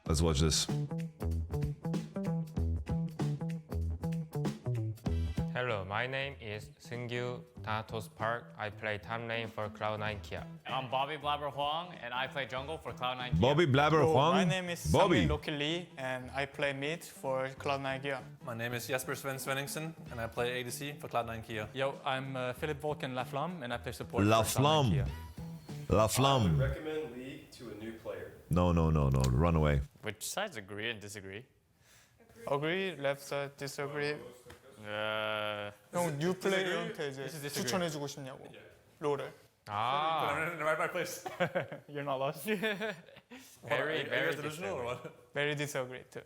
Let's watch this. Hello, my name is Seungyu Thanatos Park. I play top lane for Cloud9 Kia. I'm Bobby Blabber Huang, and I play jungle for Cloud9 Kia. Bobby Blabber Huang. My name is Bobby. Loki Lee, and I play mid for Cloud9 Kia. My name is Jesper Sven Svenningsen, and I play ADC for Cloud9 Kia. Yo, I'm Philip Volkan Laflamme, and I play support La for Cloud9 Flamme. Kia. La I would Flamme. recommend League to a new player. No. Run away. Which sides agree and disagree? Agree, left side, disagree. 형 뉴 플레이어한테 이제 추천해주고 싶냐고. 롤을. Ah, I'm in the right place. You're not lost. very, Are you very guys delusional or what? Very disagree too.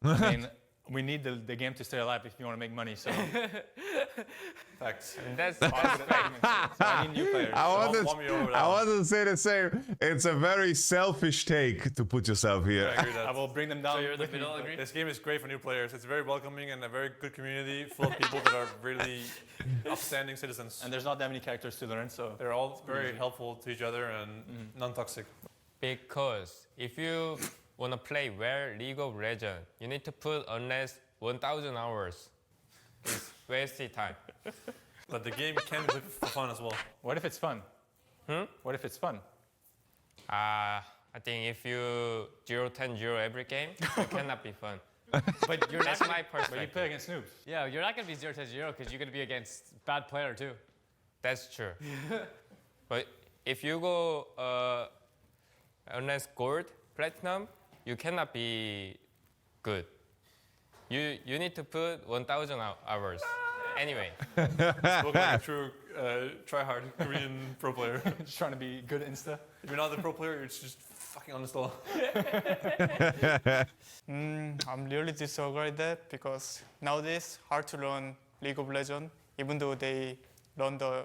I mean, we need the game to stay alive if you want to make money, so Facts. That's so I need new players. I want me over wanted to say the same. It's a very selfish take to put yourself here. I agree with I that. will bring them down. So you're the with me. middle agree? This game is great for new players. It's very welcoming and a very good community full of people that are really upstanding citizens. And there's not that many characters to learn, so They're all very helpful to each other and non-toxic. because if you want to play well League of Legends, you need to put unless 1,000 hours. It's wasted time. But the game can be for fun as well. what if it's fun? What if it's fun? I think if you 0-10-0 every game, it cannot be fun. But you're That's not my But you perspective. play against noobs. yeah, you're not gonna be 0-0 because you're gonna be against bad player too. That's true. But if you go unless gold, platinum, you cannot be good. You need to put 1,000 hours. Anyway, Look like a true try-hard Korean pro player. Just trying to be good at Insta. If you're not the pro player, you're just fucking uninstall. I'm really disagree with that because nowadays hard to learn League of Legends. Even though they learn the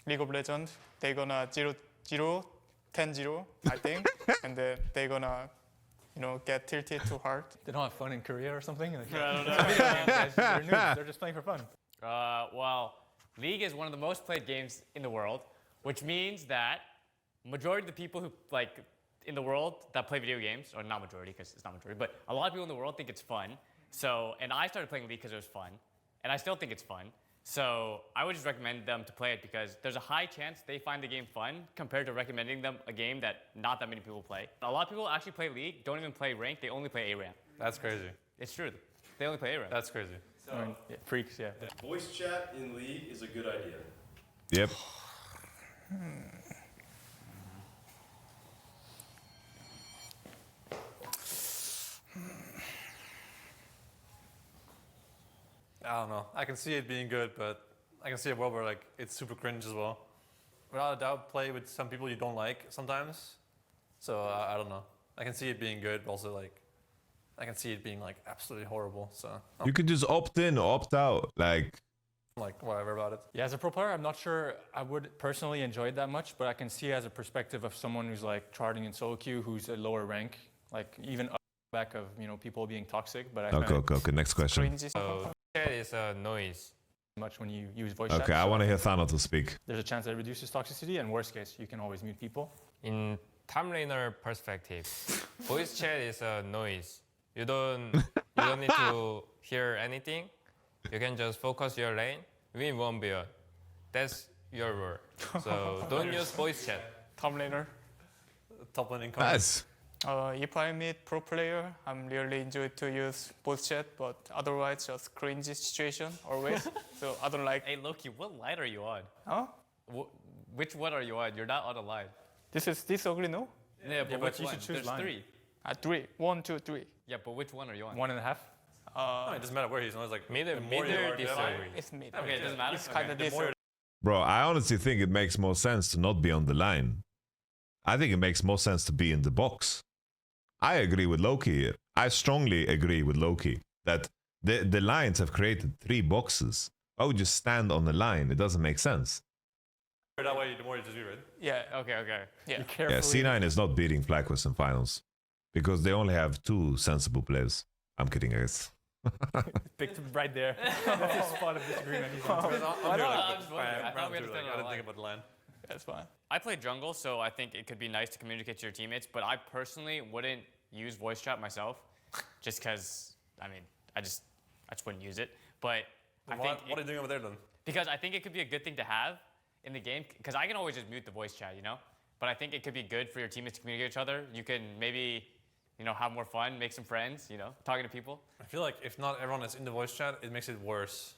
League of Legends, they're gonna 10-0, I think, and then they're gonna, get tilted too hard. They don't have fun in Korea or something. Like, I don't know. they're noobs. They're just playing for fun. Well, League is one of the most played games in the world, which means that majority of the people who in the world that play video games, or not majority because it's not majority, but a lot of people in the world think it's fun. So, and I started playing League because it was fun, and I still think it's fun. So I would just recommend them to play it because there's a high chance they find the game fun compared to recommending them a game that not that many people play. A lot of people actually play League, don't even play rank, they only play A-rank. That's crazy. It's true. They only play A-rank. That's crazy. I mean, yeah, freaks, yeah. Voice chat in League is a good idea. Yep. I don't know. I can see it being good, but I can see a world where it's super cringe as well. Without a doubt, play with some people you don't like sometimes. So I don't know. I can see it being good, but also I can see it being absolutely horrible. So You could just opt in or opt out. I'm whatever about it. Yeah, as a pro player, I'm not sure I would personally enjoy it that much, but I can see as a perspective of someone who's charting in solo queue, who's a lower rank, even up back of people being toxic. But I find Okay. Next question. Cringy. so chat is a noise. it much when you use voice chat. Okay, I so want to hear Thanatos speak. There's a chance that it reduces toxicity, and worst case, you can always mute people. In top laner perspective, voice chat is a noise. You don't need to hear anything. You can just focus your lane, win 1v1. That's your role. So don't use voice chat. Top laner. Top lane incoming. Nice. If I meet pro player, I'm really enjoy to use voice chat, but otherwise just cringy situation always. So I don't like. Hey Loki, what line are you on? Huh? Which one are you on? You're not on a line. This is disagree, no? Yeah, but but which you one? should choose There's line. 3. 3. 1, 2, 3. Yeah, but which one are you on? 1.5. No, it doesn't matter where he's on. It's Middle the more you are- disagree. It's mid. Okay, it doesn't matter. It's kind of the more disagree. Bro, I honestly think it makes more sense to not be on the line. I think it makes more sense to be in the box. I agree with Loki here. I strongly agree with Loki that the lines have created 3 boxes. Why would you stand on the line? It doesn't make sense. That way, the more you just read. Yeah. Okay. Yeah. Yeah, C9 is not beating FlyQuest in finals because they only have 2 sensible players. I'm kidding, guys. Picked right there. That's his spot of disagreement. He's on. I'm just wondering. I thought we had to stand on I a didn't line. think about the line. That's fine. I play jungle, so I think it could be nice to communicate to your teammates, but I personally wouldn't use voice chat myself, just because I mean I just wouldn't use it. But I think What are you doing over there then? because I think it could be a good thing to have in the game, because I can always just mute the voice chat, you know? But I think it could be good for your teammates to communicate with each other. You can maybe, you know, have more fun, make some friends, you know, talking to people. I feel like if not everyone is in the voice chat, it makes it worse.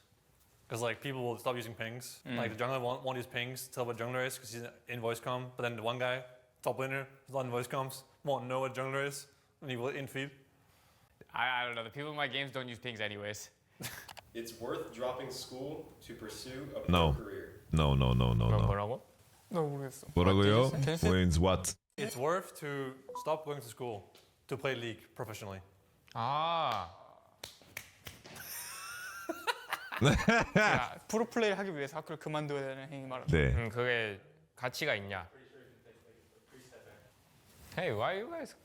Because like people will stop using pings. Like the jungler won't use pings to tell what jungler is because he's in voice comm. But then the one guy, top laner, who's not in voice comms, won't know what jungler is, and he will in feed. I don't know. The people in my games don't use pings anyways. It's worth dropping school to pursue a No. pro career. No. 뭐라고? 너 모르겠어. 뭐라고요? Can you say- Means what? It's worth to stop going to school to play League professionally. 아, 프로플레이를 하기 위해서 학교를 그만둬야 되는 행위 말하는. 네. 그게 가치가 있냐? Hey, why you guys?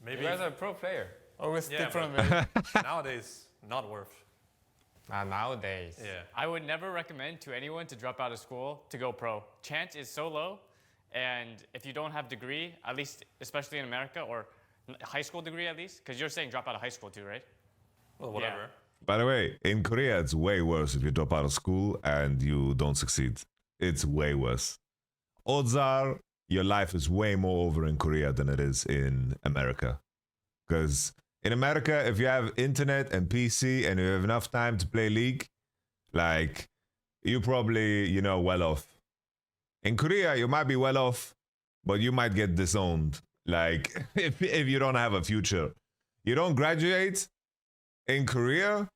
Maybe You guys are pro player. Always Yeah, different. nowadays, not worth. Nowadays. Yeah. I would never recommend to anyone to drop out of school to go pro. Chance is so low, and if you don't have degree, at least especially in America, or high school degree at least, because you're saying drop out of high school too, right? Well, whatever. Yeah. By the way, in Korea, it's way worse if you drop out of school and you don't succeed. It's way worse. Odds are your life is way more over in Korea than it is in America. Because in America, if you have internet and PC and you have enough time to play League, like, you probably, you know, well off. In Korea, you might be well off, but you might get disowned. Like, if you don't have a future. You don't graduate in Korea,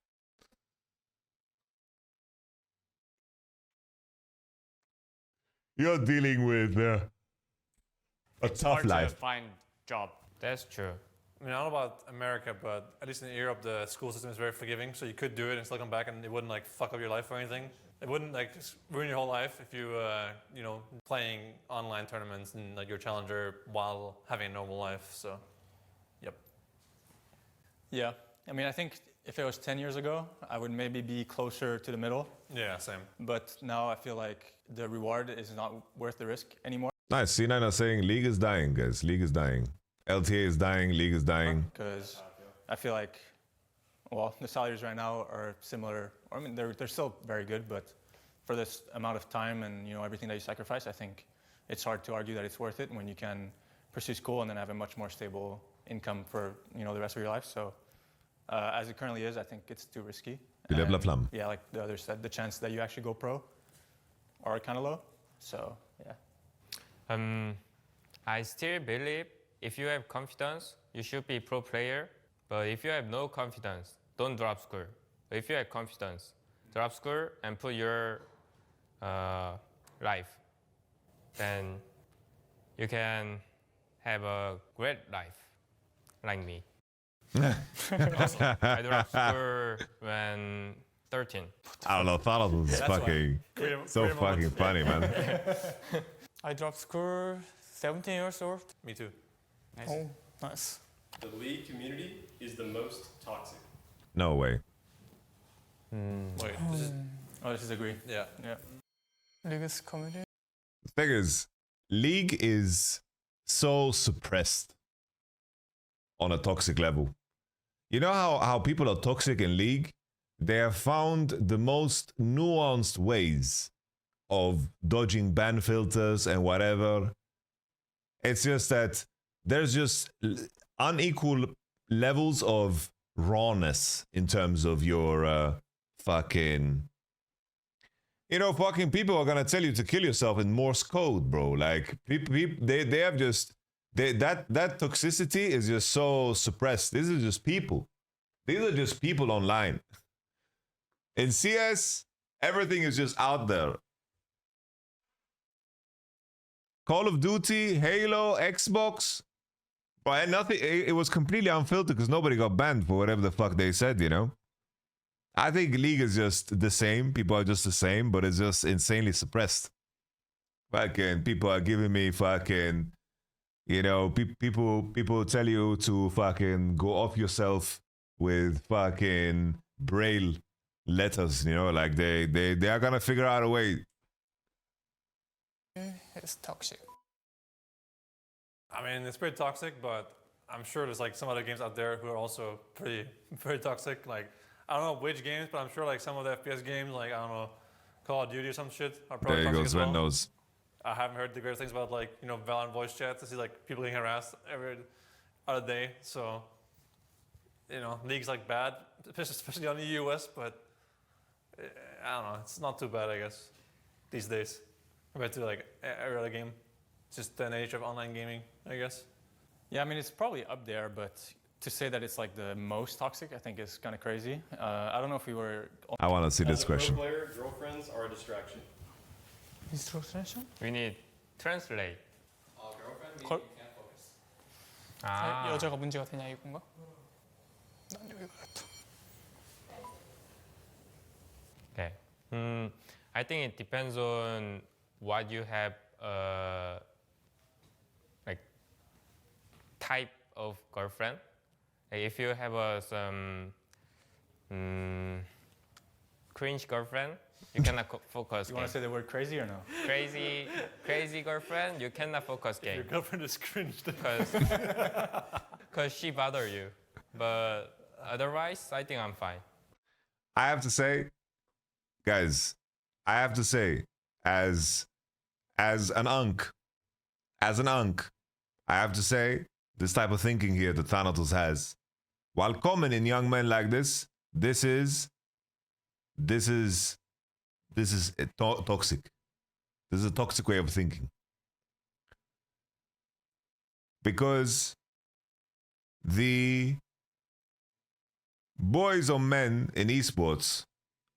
you're dealing with a tough Hard life. to find job. That's true. I mean, I don't know about America, but at least in Europe, the school system is very forgiving. So you could do it and still come back, and it wouldn't like fuck up your life or anything. It wouldn't like just ruin your whole life if you, you know, playing online tournaments and like your challenger while having a normal life. So, yep. Yeah, I mean, I think if it was 10 years ago, I would maybe be closer to the middle. Yeah, same. But now I feel like the reward is not worth the risk anymore. Nice. C9 are saying League is dying, guys. League is dying. LTA is dying. League is dying. Because I feel like, well, the salaries right now are similar. I mean, they're still very good, but for this amount of time and, you know, everything that you sacrifice, I think it's hard to argue that it's worth it when you can pursue school and then have a much more stable income for, you know, the rest of your life. So as it currently is, I think it's too risky. You lèves la flamme. Yeah, like the others said, the chance that you actually go pro are kind of low. So yeah. I still believe if you have confidence, you should be pro player. But if you have no confidence, don't drop school. But if you have confidence, drop school and put your life. Then you can have a great life, like me. I dropped school when 13. I don't know. Thanos is fucking so fucking funny, man. I dropped school 17 years old. Me too. Oh, nice. The League community is the most toxic. No way. Wait, this is, Oh, this is agree. yeah. Yeah. League's community. The thing is, League is so suppressed on a toxic level. You know how people are toxic in League? They have found the most nuanced ways of dodging ban filters and whatever. It's just that there's just unequal levels of rawness in terms of your fucking... You know, fucking people are gonna tell you to kill yourself in Morse code, bro. Like, they have just... that toxicity is just so suppressed. These are just people. These are just people online. In CS, everything is just out there. Call of Duty, Halo, Xbox, but nothing. It was completely unfiltered because nobody got banned for whatever the fuck they said, you know? I think League is just the same. People are just the same, but it's just insanely suppressed. Fucking people are giving me fucking, you know, people tell you to fucking go off yourself with fucking braille letters, you know, like they are gonna figure out a way. It's toxic. I mean, it's pretty toxic, but I'm sure there's like some other games out there who are also pretty toxic. Like, I don't know which games, but I'm sure like some of the FPS games, like, I don't know, Call of Duty or some shit, are probably There you toxic go, as Sven well. knows. I haven't heard the great things about, like, you know, Valorant voice chat to see like people getting harassed every other day. So, you know, League's like bad, especially on the US, but I don't know, it's not too bad, I guess, these days compared to like every other game. It's just the age of online gaming, I guess. Yeah, I mean, it's probably up there, but to say that it's like the most toxic, I think is kind of crazy. I don't know if we were. I want to see As this a pro question. player, girlfriends are a distraction. Distraction? We need translate. Girlfriend means Cor- you can't focus. 아. 여자가 문제가 되냐 이건가? 난 여기 가겠다. Okay. I think it depends on what you have, like type of girlfriend. Like if you have some cringe girlfriend, you cannot focus. You want to say the word crazy or no? Crazy girlfriend, you cannot focus Your game girlfriend is cringed. because she bother you. But otherwise, I think I'm fine. I have to say, guys, I have to say, as an unk, I have to say, this type of thinking here that Thanatos has, while common in young men like this is toxic. This is a toxic way of thinking. Because the boys or men in esports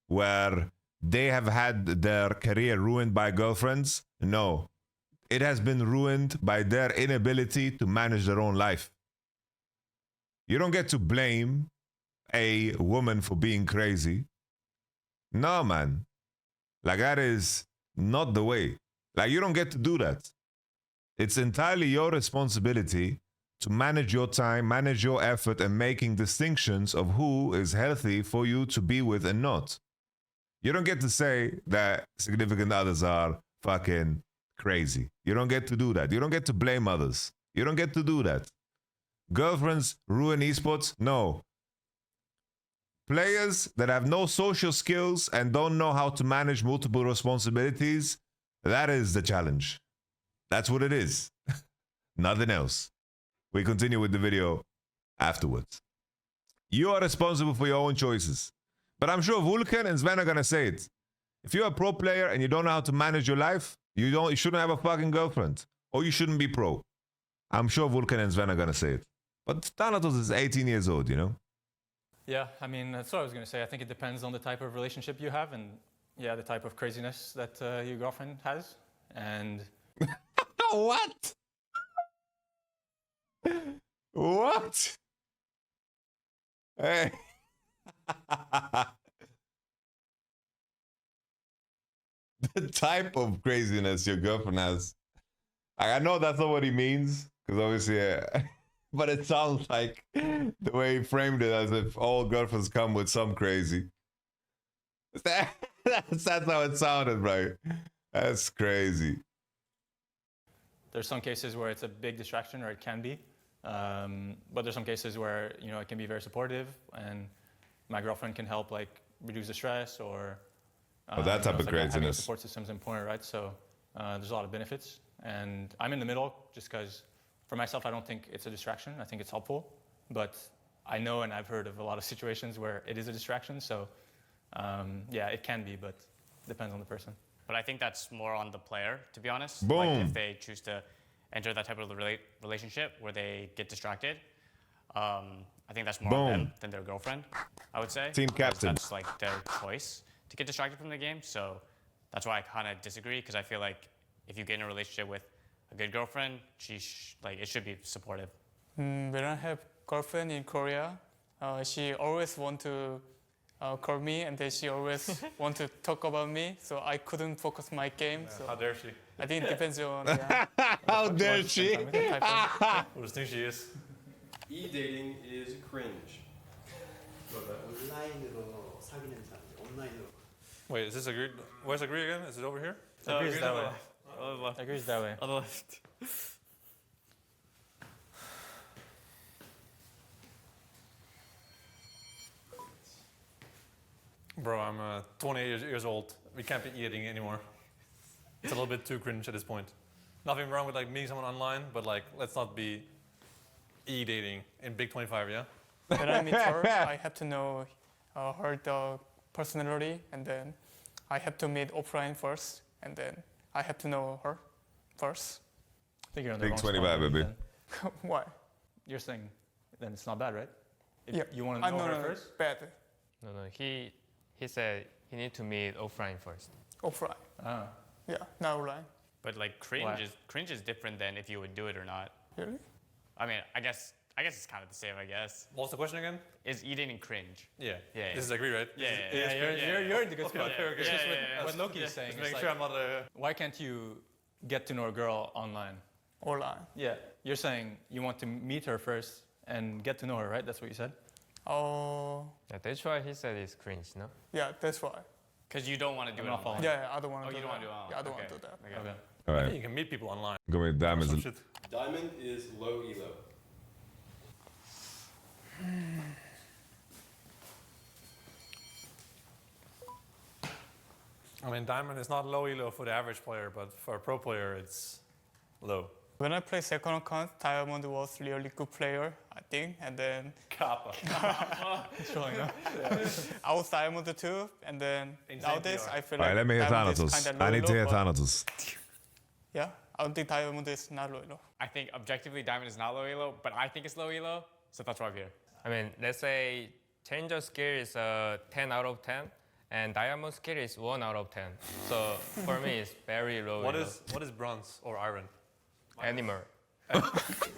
where they have had their career ruined by girlfriends, no. It has been ruined by their inability to manage their own life. You don't get to blame a woman for being crazy. No, man. Like, that is not the way. Like, you don't get to do that. It's entirely your responsibility to manage your time, manage your effort, and making distinctions of who is healthy for you to be with and not. You don't get to say that significant others are fucking crazy. You don't get to do that. You don't get to blame others. You don't get to do that. Girlfriends ruin esports? No. Players that have no social skills and don't know how to manage multiple responsibilities, that is the challenge. That's what it is. Nothing else. We continue with the video afterwards. You are responsible for your own choices. But I'm sure Vulcan and Sven are gonna say it. If you're a pro player and you don't know how to manage your life, you shouldn't have a fucking girlfriend. Or you shouldn't be pro. I'm sure Vulcan and Sven are gonna say it. But Thanatos is 18 years old, you know? Yeah, I mean, that's what I was going to say. I think it depends on the type of relationship you have and, yeah, the type of craziness that your girlfriend has. And What? What? Hey. The type of craziness your girlfriend has. I know that's not what he means, because obviously, but it sounds like the way he framed it as if all girlfriends come with some crazy. That's how it sounded, bro. That's crazy. there's some cases where it's a big distraction, or it can be. But there's some cases where, you know, it can be very supportive, and my girlfriend can help, like, reduce the stress, or that type of having a craziness. support system is important, right? So there's a lot of benefits, and I'm in the middle just because for myself I don't think it's a distraction. I think it's helpful, but I know and I've heard of a lot of situations where it is a distraction. So yeah, it can be, but depends on the person. But I think that's more on the player, to be honest. Boom. Like if they choose to enter that type of relationship where they get distracted, I think that's more on them than their girlfriend, I would say. Team Because captain. That's like their choice to get distracted from the game. So that's why I kind of disagree, because I feel like if you get in a relationship with a good girlfriend, it should be supportive. When I have girlfriend in Korea, she always want to call me, and then she always want to talk about me, so I couldn't focus my game. So How dare she? I think it depends on yeah, How dare she? the type of. Who does think she is? E-dating is cringe. 온라인으로 사귀는 사람들, 온라인으로. Wait, is this agreed? Where's agree again? Is it over here? Agrees that way. On the left. Agrees that way. On the left. Bro, I'm 28 years old. We can't be eating anymore. It's a little bit too cringe at this point. Nothing wrong with like meeting someone online, but like let's not be e-dating in Big 25, yeah? When I meet her, I have to know her personality, and then I have to meet offline first, and then I have to know her first. I think you're on the Big wrong spot 25, maybe baby. then. Why? You're saying then it's not bad, right? If Yeah. You want to know her first? Bad. No, he said he need to meet offline first. Offline. Ah. Yeah, not online. But like Why? cringe is different than if you would do it or not. Really? I mean, I guess it's kind of the same. I guess What's the question again? is eating and cringe. Yeah. Yeah, This is agree, right? Yeah, This yeah, is- yeah, You're in the good spot. okay, okay. It's just Yeah, what Loki is saying. Just It's making like, sure I'm not why can't you get to know a girl online? Online. Yeah, you're saying you want to meet her first and get to know her, right? That's what you said? Oh, Yeah, that's why he said it's cringe, no? yeah, that's why. Because you don't want to do I'm it. not online. following. Yeah, I don't want Oh, to do you don't that. want to do it online. Yeah, I don't Okay. want to do that. Okay. Okay. All I right. think you can meet people online. Go with diamonds. Some shit. Diamond is low elo. I mean, diamond is not low elo for the average player, but for a pro player, it's low. When I play second account, Diamond was really good player, I think, and then Kappa. Showing up. I was Diamond too, and then Insane nowadays PR. I feel All right, like let me hear Diamond is Thanatos. kinda I need to low, hear but Thanatos. Yeah, I don't think Diamond is not low. I think objectively Diamond is not low elo, but I think it's low elo, so that's why I'm here. I mean, let's say Challenger skill is 10 out of 10, and Diamond skill is 1 out of 10. So for me, it's very low. What elo. is bronze or iron? Animal?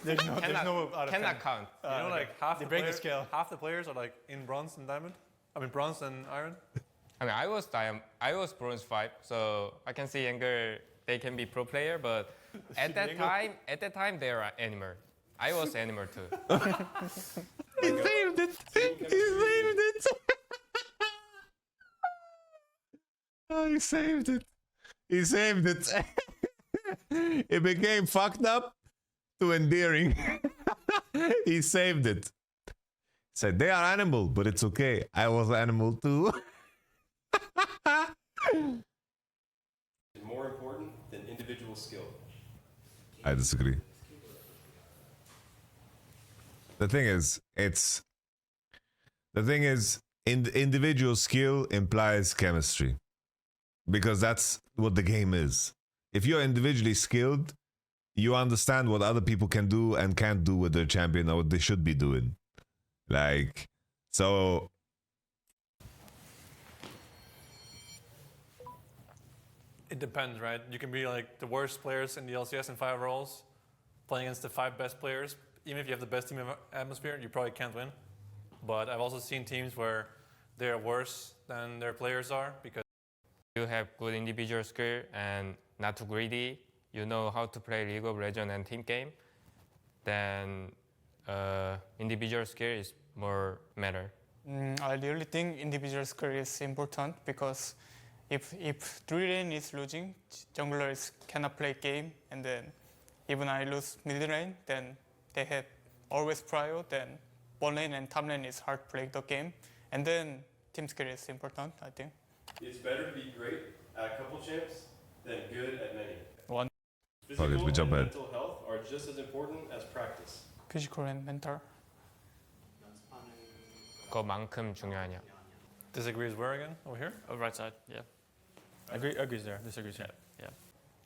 There's no out of 10. Cannot count. You know, like half They the, break the player- scale. half the players are like in bronze and diamond. I mean, bronze and iron. I mean, I was bronze 5, so I can see Anger. They can be pro player, but at that time they are animal. I was animal too. He saved it. He saved it. Oh, he saved it. He saved it. It became fucked up to endearing. He saved it. Said they are animal, but it's okay. I was animal too. Is more important than individual skill. I disagree. The thing is, individual skill implies chemistry, because that's what the game is. If you're individually skilled, you understand what other people can do and can't do with their champion, or what they should be doing. Like, so It depends, right? You can be like the worst players in the LCS in 5 roles, playing against the 5 best players. Even if you have the best team atmosphere, you probably can't win. But I've also seen teams where they're worse than their players are because You have good individual skill and not too greedy. You know how to play League of Legends and team game. Then individual skill is more matter. I really think individual skill is important, because if 3 lane is losing, junglers cannot play game, and then even I lose mid lane, then they have always prio, then 1 lane and top lane is hard to play the game, and then team skill is important, I think. It's better to be great at a couple champs than good at many. One. Physical Okay, we jump and ahead. mental health are just as important as practice. Physical and mental. 연습하는 그만큼 중요하냐? disagrees where again? Over here? Oh, right side, yeah. Agrees there, disagrees here.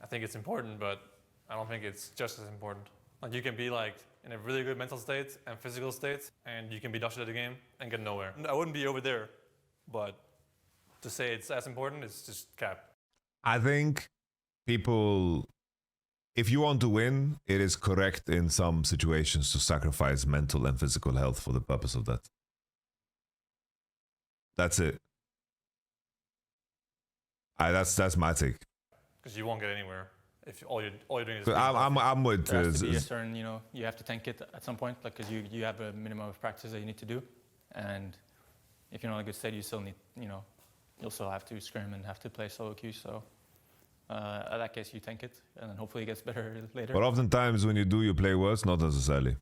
I think it's important, but I don't think it's just as important. Like you can be like in a really good mental state and physical state, and you can be dusted at the game and get nowhere. I wouldn't be over there, but to say it's as important is just cap. I think people, if you want to win, it is correct in some situations to sacrifice mental and physical health for the purpose of that. That's it. That's my take. Because you won't get anywhere if all you're doing is. 'Cause I'm with. There has to be a certain, you have to tank it at some point, like, because you have a minimum of practice that you need to do, and if you're not in a good state, you still need, you'll still have to scrim and have to play solo queue. So in that case, you tank it, and then hopefully it gets better later. But oftentimes when you do, you play worse. Not necessarily.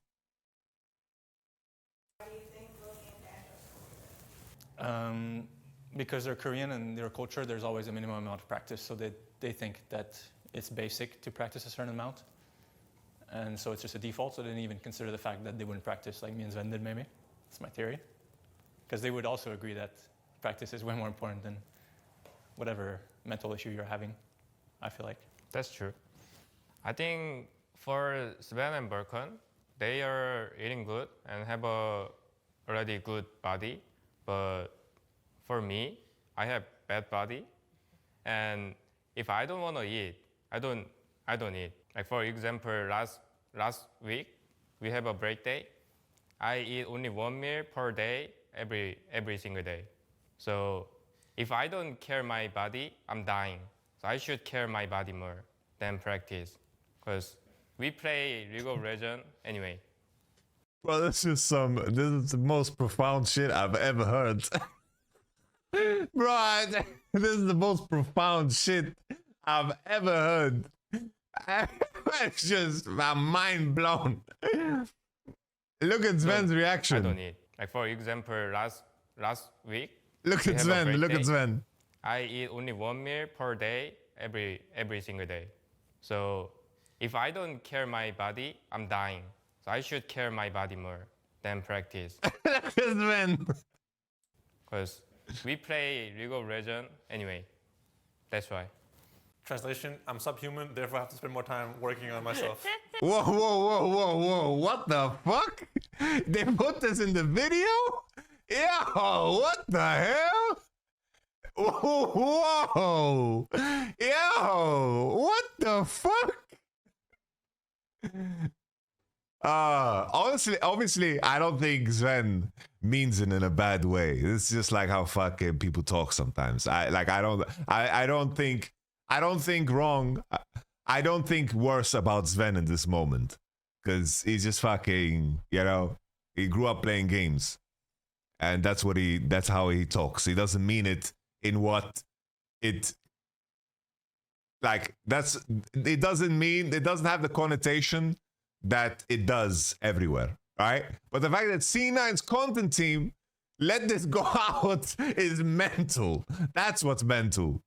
because they're Korean and their culture, there's always a minimum amount of practice. So they think that it's basic to practice a certain amount. And so it's just a default. So they didn't even consider the fact that they wouldn't practice like me and Sven did, maybe. That's my theory. Because they would also agree that practice is way more important than whatever mental issue you're having, I feel like. That's true. I think for Sven and Burkon, they are eating good and have a already good body. But for me, I have bad body. And if I don't want to eat, I don't eat. Like for example, last week, we have a break day. I eat only 1 meal per day, every single day. So if I don't care my body, I'm dying. So I should care my body more than practice. Because we play League of Legends anyway. Well, this is the most profound shit I've ever heard. Bro, this is the most profound shit I've ever heard. It's just, I'm mind blown. Look at Sven's reaction. I don't eat. Like for example, last week. Look at Sven. Look at Sven. I eat only 1 meal per day, every single day. So if I don't care my body, I'm dying. So I should care my body more than practice. Look at Sven. Because we play League of Legends anyway. That's why. Translation, I'm subhuman, therefore I have to spend more time working on myself. Whoa, whoa, whoa, whoa, whoa. What the fuck? They put this in the video? Yo, what the hell? Whoa. Yo, what the fuck? Honestly, obviously, I don't think Sven means it in a bad way. It's just like how fucking people talk sometimes. I don't think wrong. I don't think worse about Sven in this moment. Because he's just fucking, he grew up playing games. And that's how he talks. He doesn't mean it in what it, like, it doesn't have the connotation that it does everywhere, right? But the fact that C9's content team let this go out is mental. That's what's mental.